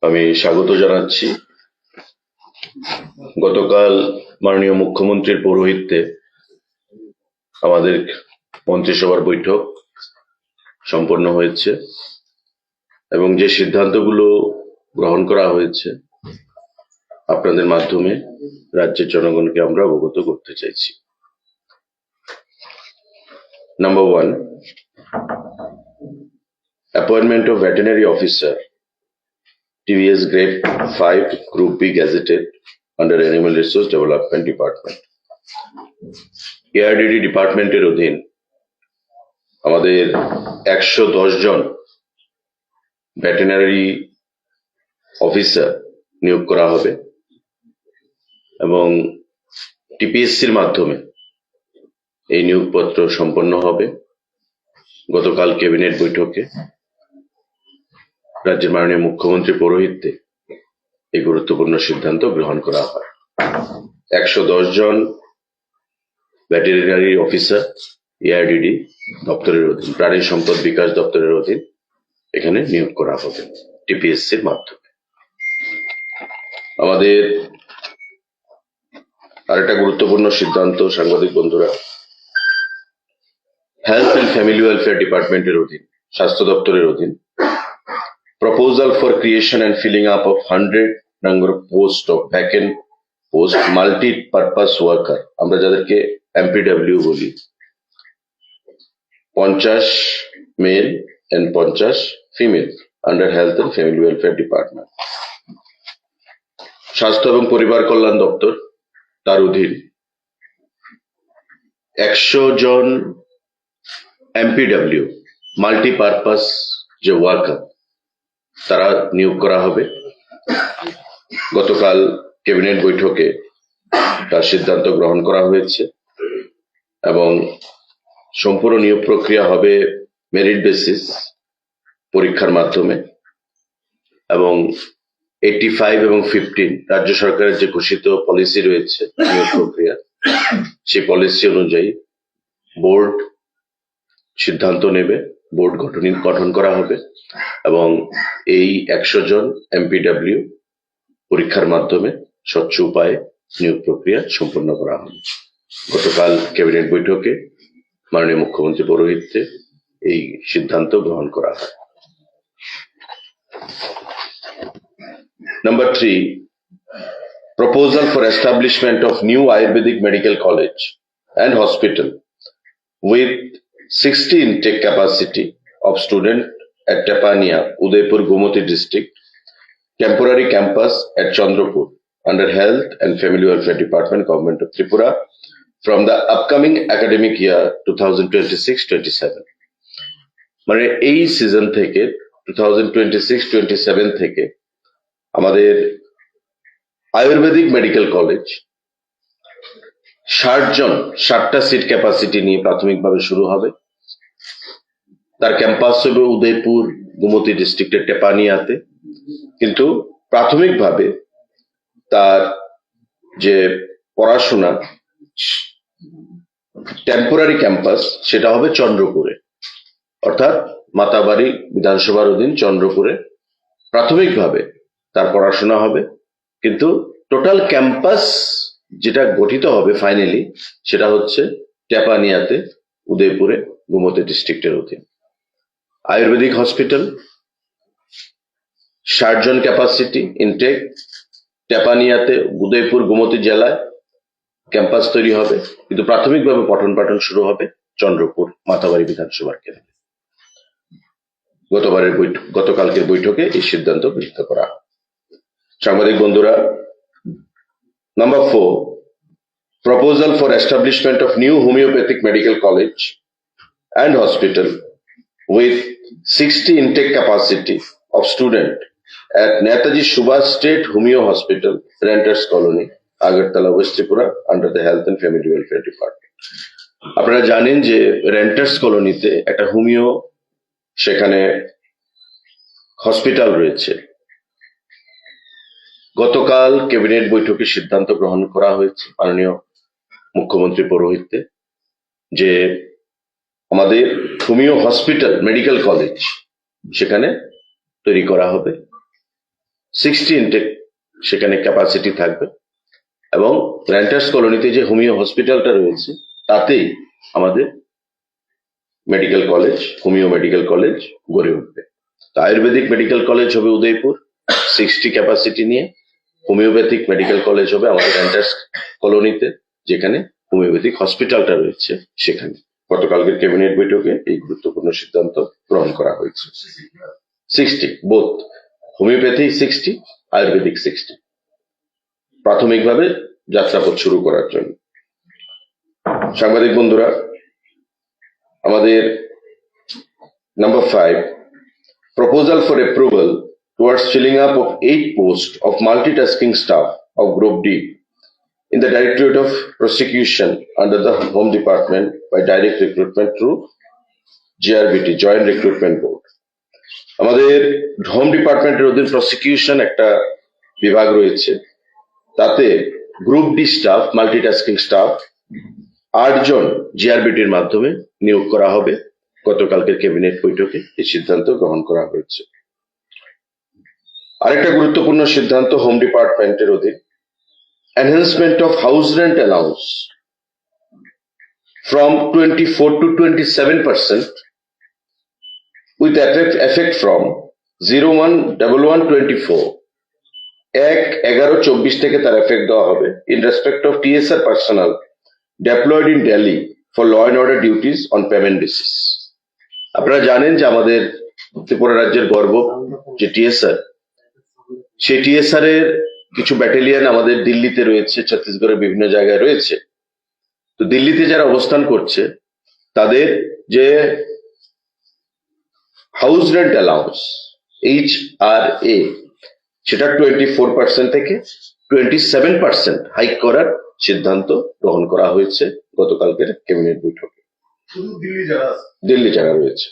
আমি স্বাগত জানাচ্ছি। গতকাল মাননীয় মুখ্যমন্ত্রীর পৌরোহিত্যে আমাদের মন্ত্রিসভার বৈঠক সম্পন্ন হয়েছে এবং যে সিদ্ধান্তগুলো গ্রহণ করা হয়েছে আপনাদের মাধ্যমে রাজ্যের জনগণকে আমরা অবগত করতে চাইছি। Number 1, appointment of veterinary officer, TVS Grade 5 Group B gazetted under Animal Resource Development Department. ARDD ডিপার্টমেন্টের অধীন আমাদের 110 জন ভেটেরিনারি অফিসার নিয়োগ করা হবে এবং টিপিএসসির মাধ্যমে এই নিয়োগপত্র সম্পন্ন হবে। গতকাল ক্যাবিনেট বৈঠকে রাজ্যের মাননীয় মুখ্যমন্ত্রীর পৌরোহিত্যে এই গুরুত্বপূর্ণ সিদ্ধান্ত গ্রহণ করা হয়। 110 জন ভেটেরিনারি অফিসার এআরডিডি দপ্তরের অধীন, প্রাণী সম্পদ বিকাশ দপ্তরের অধীন এখানে নিয়োগ করা হবে টিপিএসসির মাধ্যমে। আমাদের আরেকটা গুরুত্বপূর্ণ সিদ্ধান্ত, সাংবাদিক বন্ধুরা, হেলথ এন্ড ফ্যামিলি ওয়েলফেয়ার ডিপার্টমেন্টের অধীন, স্বাস্থ্য দপ্তরের অধীন, proposal for creation and filling up of 100 number of post of vacant post multipurpose worker, আমরা যাদেরকে এমপিডব্লিউ বলি, 50 male and 50 female under health and family welfare department. স্বাস্থ্য এবং পরিবার কল্যাণ দপ্তর তার অধীন 100 জন এমপিডব্লিউ মাল্টিপারপাস যে ওয়ার্কার তারা নিয়োগ করা হবে। গতকাল ক্যাবিনেট বৈঠকে তার সিদ্ধান্ত গ্রহণ করা হয়েছে এবং সম্পূর্ণ নিয়োগ প্রক্রিয়া হবে মেরিট বেসিস পরীক্ষার মাধ্যমে এবং 85 এবং 15 রাজ্য সরকারের যে ঘোষিত পলিসি রয়েছে নিয়োগ প্রক্রিয়া, সেই পলিসি অনুযায়ী বোর্ড সিদ্ধান্ত নেবে, বোর্ড গঠন করা হবে এবং এই 100 জন এমপিডব্লিউ পরীক্ষার মাধ্যমে স্বচ্ছ উপায়ে নিয়োগ প্রক্রিয়া সম্পন্ন করা হবে। গতকাল ক্যাবিনেট বৈঠকে মাননীয় মুখ্যমন্ত্রী পৌরোহিত্যে এই সিদ্ধান্ত গ্রহণ করা হয়। Number 3, proposal for establishment of new Ayurvedic medical college and hospital with 60 intake capacity of student at Tepania, Udaipur, Gomoti district, temporary campus at Chandrapur under Health and Family Welfare Department, Government of Tripura, from the upcoming academic year 2026-27. মানে এই season থেকে 2026-27 থেকে আমাদের আয়ুর্বেদিক medical college 60টা seat capacity নিয়ে প্রাথমিকভাবে শুরু হবে। তার ক্যাম্পাস হবে উদয়পুর, গোমতী ডিস্ট্রিক্টের টেপানিয়াতে, কিন্তু প্রাথমিকভাবে তার যে পড়াশোনা টেম্পোরারি ক্যাম্পাস সেটা হবে চন্দ্রপুরে, অর্থাৎ মাতাবাড়ি বিধানসভার অধীন চন্দ্রপুরে প্রাথমিকভাবে তার পড়াশোনা হবে, কিন্তু টোটাল ক্যাম্পাস যেটা গঠিত হবে ফাইনালি সেটা হচ্ছে টেপানিয়াতে, উদয়পুরে, গোমতী ডিস্ট্রিক্টের অধীন। আয়ুর্বেদিক হসপিটাল 60 জন ক্যাপাসিটি ইনটেক, টেপানিয়াতে, উদয়পুর, গোমতী জেলায় ক্যাম্পাস তৈরি হবে, কিন্তু প্রাথমিকভাবে পঠন পাঠন শুরু হবে চন্দ্রপুর মাতাবাড়ি বিধানসভার কেন্দ্রে। গতকালকের বৈঠকে এই সিদ্ধান্ত গৃহীত করা হয়। সাংবাদিক বন্ধুরা, Number 4, proposal for establishment of new homeopathic medical college and hospital with 60 intake capacity of student at Netaji Subhash State Homeo Hospital, Renters Colony, Agartala, West Tripura, under the Health and Family Welfare Department. আপনারা জানেন যে renters কলোনিতে একটা homeo সেখানে hospital রয়েছে। গতকাল cabinet বৈঠকে সিদ্ধান্ত গ্রহণ করা হয়েছে মাননীয় মুখ্যমন্ত্রী পৌরোহিত্যে যে আমাদের হোমিও হসপিটাল মেডিকেল কলেজ সেখানে তৈরি করা হবে 60 ইনটেক সেখানে ক্যাপাসিটি থাকবে এবং রেন্টার্স কলোনিতে যে হোমিও হসপিটালটা রয়েছে তাতেই আমাদের medical college, homeo medical college গড়ে উঠবে। আয়ুর্বেদিক মেডিকেল কলেজ হবে উদয়পুর 60 ক্যাপাসিটি নিয়ে, হোমিওপ্যাথিক মেডিকেল কলেজ হবে আমাদের রেন্টার্স কলোনিতে যেখানে হোমিওপ্যাথিক হসপিটালটা রয়েছে সেখানে। গতকালকের ক্যাবিনেট বৈঠকে এই গুরুত্বপূর্ণ সিদ্ধান্ত গ্রহণ করা হয়েছে। 60 বোথ হোমিওপ্যাথি 60, আয়ুর্বেদিক 60 প্রাথমিকভাবে যাত্রাপথ শুরু করার জন্য। সাংবাদিক বন্ধুরা, আমাদের number 5, proposal for approval towards filling up of 8 posts of multitasking staff of Group D in the Directorate of Prosecution under the Home Department by direct recruitment through GRBT, Joint Recruitment Board. আমাদের home ডিপার্টমেন্টের অধীন prosecution একটা বিভাগ রয়েছে, তাতে group D staff, multitasking staff 8 জন জিআরবিটির মাধ্যমে নিয়োগ করা হবে। গতকালকের ক্যাবিনেট বৈঠকে এই সিদ্ধান্ত গ্রহণ করা হয়েছে। আরেকটা গুরুত্বপূর্ণ সিদ্ধান্ত হোম ডিপার্টমেন্টের অধীন, enhancement of house rent allowance from 24 to 27% with effect from 01/11/24, 1/11/24 থেকে তার এফেক্ট দেওয়া হবে in respect of TSR personnel deployed in Delhi for law and order duties on payment basis. আপনারা জানেন যে আমাদের ত্রিপুরা রাজ্যের গর্ব যে টিএসআর, সেই টিএসআর এর কিছু ব্যাটালিয়ন আমাদের দিল্লিতে রয়েছে, ছত্তিশগড়ের বিভিন্ন জায়গায় রয়েছে। তো দিল্লিতে যারা অবস্থান করছে তাদের যে হাউস রেন্ট অ্যালাউন্স HRA সেটা 24% থেকে 27% হাইক করার সিদ্ধান্ত গ্রহণ করা হয়েছে গতকালকের ক্যাবিনেট বৈঠকে। দিল্লি যারা রয়েছে,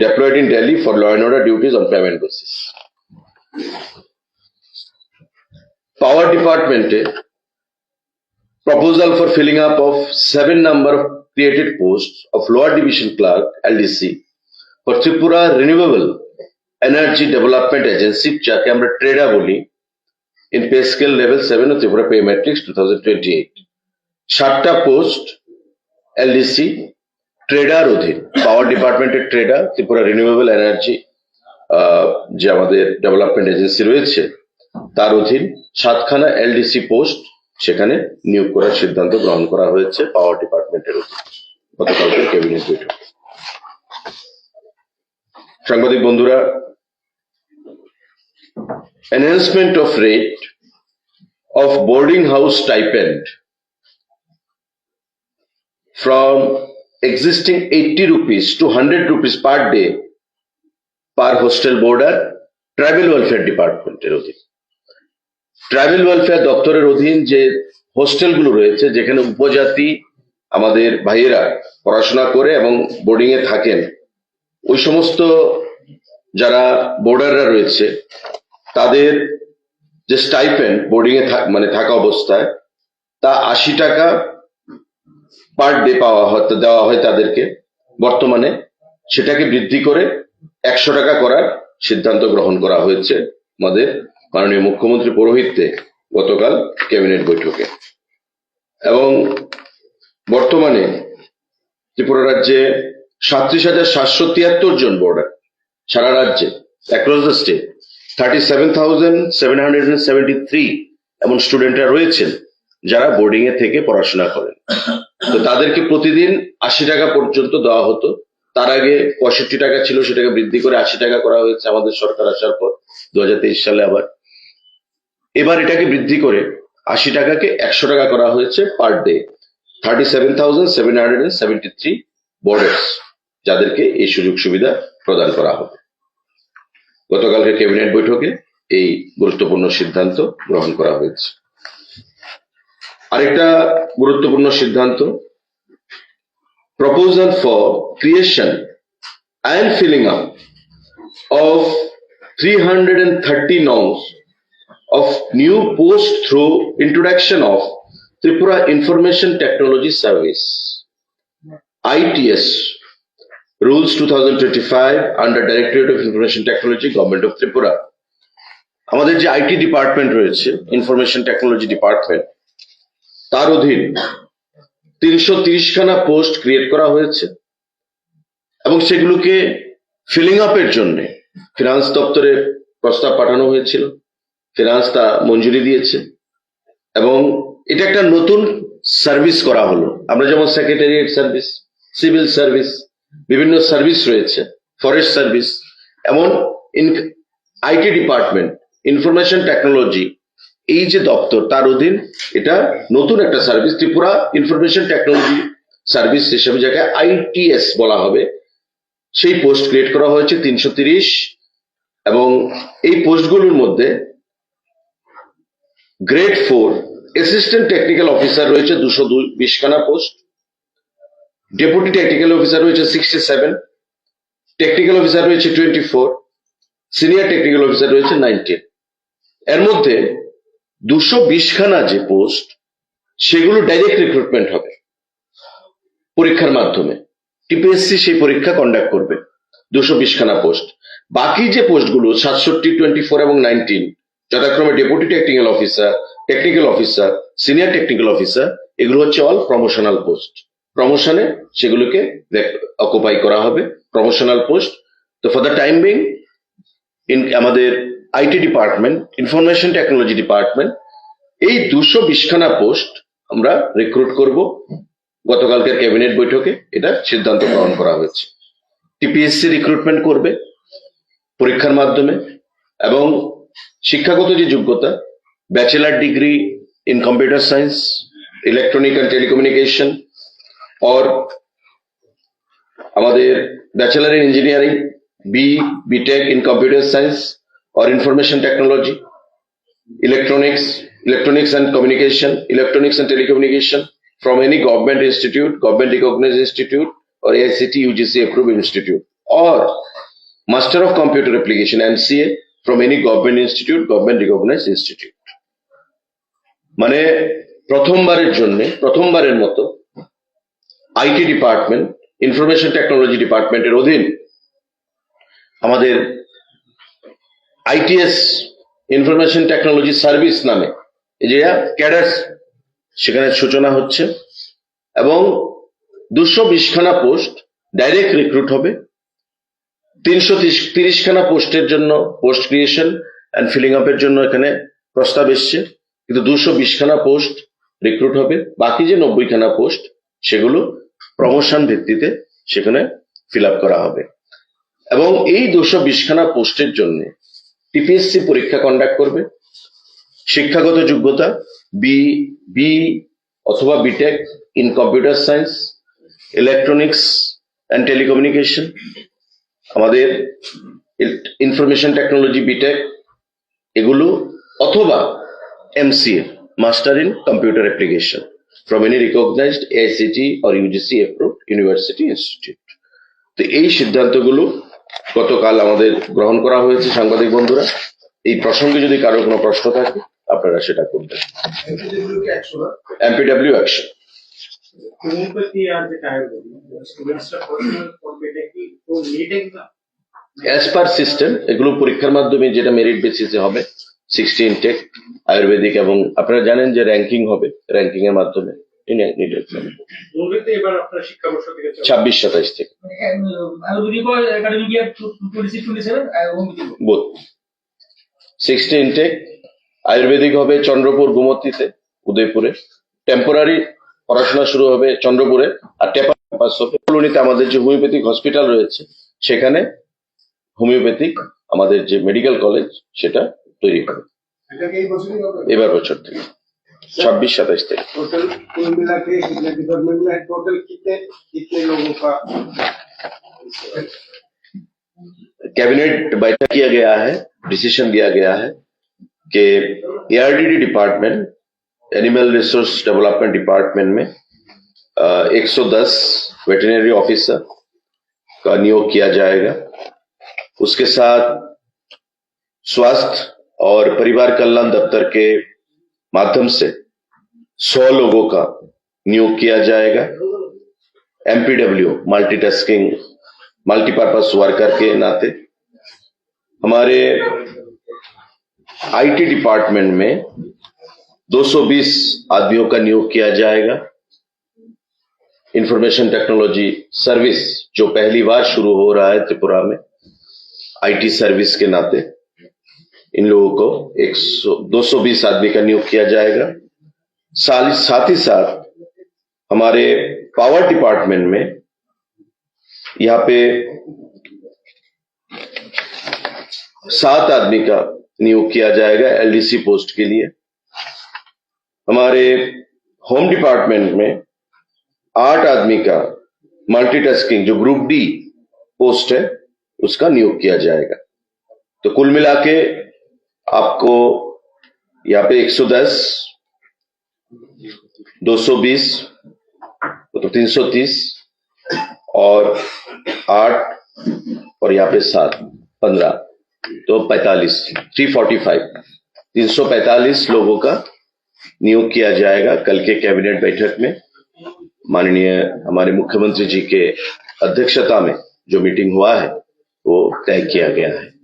deployed in Delhi for law and order duties on payment basis. Power ডিপার্টমেন্টে proposal for filling up of 7 number of created posts of lower division clerk LDC for Tripura Renewable Energy Development Agency, যাকে আমরা ট্রেডা বলি, in pay scale level 7 of Tripura Pay Matrix 2028। 7টা post LDC trader অধীন, power ডিপার্টমেন্টের ট্রেডা, Tripura renewable energy যে আমাদের development agency রয়েছে তার অধীন 7খানা এলডিসি পোস্ট সেখানে নিয়োগ করার সিদ্ধান্ত গ্রহণ করা হয়েছে পাওয়ার ডিপার্টমেন্টের অধীন গতকালকের ক্যাবিনেট বৈঠক। সাংবাদিক বন্ধুরা, enhancement of rate of boarding house stipend from existing 80 rupees to 100 rupees per day per hostel boarder, tribal welfare ডিপার্টমেন্টের অধীন। ট্রাইবেল ওয়েলফেয়ার দপ্তরের অধীন যে হোস্টেলগুলো রয়েছে যেখানে উপজাতি আমাদের ভাইয়েরা পড়াশোনা করে এবং বোর্ডিং এ থাকেন, ওই সমস্ত যারা বোর্ডাররা রয়েছে তাদের যে স্টাইপেন্ড বোর্ডিং এ মানে থাকা অবস্থায় তা 80 টাকা পার ডে দেওয়া হয় তাদেরকে। বর্তমানে সেটাকে বৃদ্ধি করে 100 টাকা করার সিদ্ধান্ত গ্রহণ করা হয়েছে আমাদের মাননীয় মুখ্যমন্ত্রী পৌরোহিত্যে গতকাল ক্যাবিনেট বৈঠকে। এবং বর্তমানে ত্রিপুরা রাজ্যে 37,773 জন বোর্ডার সারা রাজ্যে অ্যাক্রস দ্য স্টেট 37,773 এমন স্টুডেন্টরা রয়েছেন যারা বোর্ডিং এ থেকে পড়াশোনা করেন। তো তাদেরকে প্রতিদিন 80 টাকা পর্যন্ত দেওয়া হতো। তার আগে 65 টাকা ছিল, সেটাকে বৃদ্ধি করে 80 টাকা করা হয়েছে আমাদের সরকার আসার পর 2023 সালে। আবার এবার এটাকে বৃদ্ধি করে 80 টাকাকে 100 টাকা করা হয়েছে পার ডে। 37,773 বোর্ডার্স যাদেরকে এই সুযোগ সুবিধা প্রদান করা হবে। গতকালকে ক্যাবিনেট বৈঠকে এই গুরুত্বপূর্ণ সিদ্ধান্ত গ্রহণ করা হয়েছে। আরেকটা গুরুত্বপূর্ণ সিদ্ধান্ত, proposal for creation and filling up of 330 norms of new post through introduction of Tripura Information Technology Service ITS rules 2025 under Directorate of Information Technology, Government of Tripura। আমাদের যে আইটি ডিপার্টমেন্ট রয়েছে, ইনফরমেশন টেকনোলজি ডিপার্টমেন্ট, তার অধীন 330খানা post create করা হয়েছে এবং সেগুলোকে feeling আপের জন্য ফিনান্স দপ্তরে প্রস্তাব পাঠানো হয়েছিল। ফিনান্স তা মঞ্জুরি দিয়েছে এবং এটা একটা নতুন সার্ভিস করা হলো। আমরা যেমন সেক্রেটারিয়েট সার্ভিস, সিভিল সার্ভিস, বিভিন্ন সার্ভিস রয়েছে, ফরেস্ট সার্ভিস, এমন আইটি ডিপার্টমেন্ট, ইনফরমেশন টেকনোলজি, এই যে দপ্তর তার অধীন এটা নতুন একটা service, Tripura information technology service হিসেবে যাকে আইটিএস বলা হবে, সেই পোস্ট ক্রিয়েট করা হয়েছে 330। এবং এই পোস্টগুলোর মধ্যে গ্রেড 4 অ্যাসিস্ট্যান্ট টেকনিক্যাল অফিসার রয়েছে 220খানা পোস্ট, ডেপুটি টেকনিক্যাল অফিসার রয়েছে 67, টেকনিক্যাল অফিসার রয়েছে 24, সিনিয়র টেকনিক্যাল অফিসার রয়েছে 19। এর মধ্যে 220খানা যে পোস্ট, সেগুলো ডাইরেক্ট রিক্রুটমেন্ট হবে পরীক্ষার মাধ্যমে। টিপিএসসি সেই পরীক্ষা কন্ডাক্ট করবে 220খানা পোস্ট। বাকি যে পোস্টগুলো 67, 24 এবং 19, যথাক্রমে deputy technical officer, senior technical officer, এগুলো হচ্ছে অল প্রমোশনাল পোস্ট। প্রমোশনে সেগুলোকে অকুপাই করা হবে, প্রমোশনাল পোস্ট। তো ফর দ্য টাইম বিং আমাদের IT department, information technology department, এই 220খানা পোস্ট আমরা রিক্রুট করব। গতকালকের ক্যাবিনেট বৈঠকে এটা সিদ্ধান্ত গ্রহণ করা হয়েছে। টিপিএসসি রিক্রুটমেন্ট করবে পরীক্ষার মাধ্যমে এবং শিক্ষাগত যে যোগ্যতা, bachelor degree in computer science, electronic and telecommunication, और আমাদের bachelor in engineering, BTech in computer science और information technology, electronics and communication, electronics and telecommunication from any government institute, government recognised institute और एआईसीटी यूजीसी अप्रूव्ड इंस्टीट्यूट, और master of computer application MCA from any government institute, government recognised institute. মানে প্রথমবারের মতো IT department, information technology ডিপার্টমেন্টের অধীন আমাদের ITS, information technology service নামে যে ক্যাডার, সেখানে সূচনা হচ্ছে এবং 220খানা পোস্ট ডাইরেক্ট রিক্রুট হবে। 330খানা পোস্টের জন্য পোস্ট ক্রিয়েশন অ্যান্ড ফিলিং আপের জন্য এখানে প্রস্তাব এসছে, কিন্তু 220খানা পোস্ট রিক্রুট হবে। বাকি যে 90খানা পোস্ট, সেগুলো প্রমোশন ভিত্তিতে সেখানে ফিল আপ করা হবে। এবং এই 220খানা পোস্টের জন্য টিপিএসসি পরীক্ষা কন্ডাক্ট করবে। শিক্ষাগত যোগ্যতা বি অথবা BTech in computer science, electronics and telecommunication, আমাদের ইনফরমেশন টেকনোলজি বিটেক এগুলো, অথবা MCA, master in computer application from any recognised AICTE or UGC approved university institute. তো এই সিদ্ধান্তগুলো গতকাল আমাদের গ্রহণ করা হয়েছে। সাংবাদিক বন্ধুরা, এই প্রসঙ্গে যদি কারো কোনো প্রশ্ন থাকে আপনারা সেটা করবেন। MPW action. As per system এগুলো পরীক্ষার মাধ্যমে যেটা মেরিট বেসিসে হবে, 60 ইনটেক আয়ুর্বেদিক, এবং আপনারা জানেন যে র্যাঙ্কিং হবে, র্যাঙ্কিং এর মাধ্যমে 26-27 থেকে বোধ 60 ইনটেক। আয়ুর্বেদিক হবে চন্দ্রপুর, গুমতিতে, উদয়পুরে। টেম্পোরারি পড়াশোনা শুরু হবে চন্দ্রপুরে, আর টেপার ক্যাম্পাস হবে কলোনিতে। আমাদের যে হোমিওপ্যাথিক হসপিটাল রয়েছে, সেখানে হোমিওপ্যাথিক আমাদের যে মেডিকেল কলেজ, সেটা তৈরি হবে এবার বছর থেকে 26-27 থেকে। कैबिनेट बैठक किया गया है, डिसीजन दिया गया है कि ARDD department, animal resource development department में 110 वेटरनरी ऑफिसर का नियोग किया जाएगा। उसके साथ स्वास्थ्य और परिवार कल्याण दफ्तर के माध्यम से 100 लोगों का नियोग किया जाएगा। एमपीडब्ल्यू, मल्टीटास्किंग, मल्टीपर्पज वर्कर के नाते हमारे आईटी डिपार्टमेंट में 220 आदमियों का नियोग किया जाएगा। इंफॉर्मेशन टेक्नोलॉजी सर्विस जो पहली बार शुरू हो रहा है त्रिपुरा में आईटी सर्विस के नाते, इन लोगों को 220 आदमी का नियोग किया जाएगा। साथ ही साथ हमारे पावर डिपार्टमेंट में यहाँ पे 7 आदमी का नियोग किया जाएगा एलडीसी पोस्ट के लिए। हमारे होम डिपार्टमेंट में 8 आदमी का मल्टीटास्किंग जो ग्रुप डी पोस्ट है उसका नियोग किया जाएगा। तो कुल मिला के आपको यहाँ पे 110, 220 तो 330 और 8 और यहाँ पे 7, 15 तो 345 लोगों का नियोग किया जाएगा। कल के कैबिनेट बैठक में माननीय हमारे मुख्यमंत्री जी के अध्यक्षता में जो मीटिंग हुआ है वो तय किया गया है।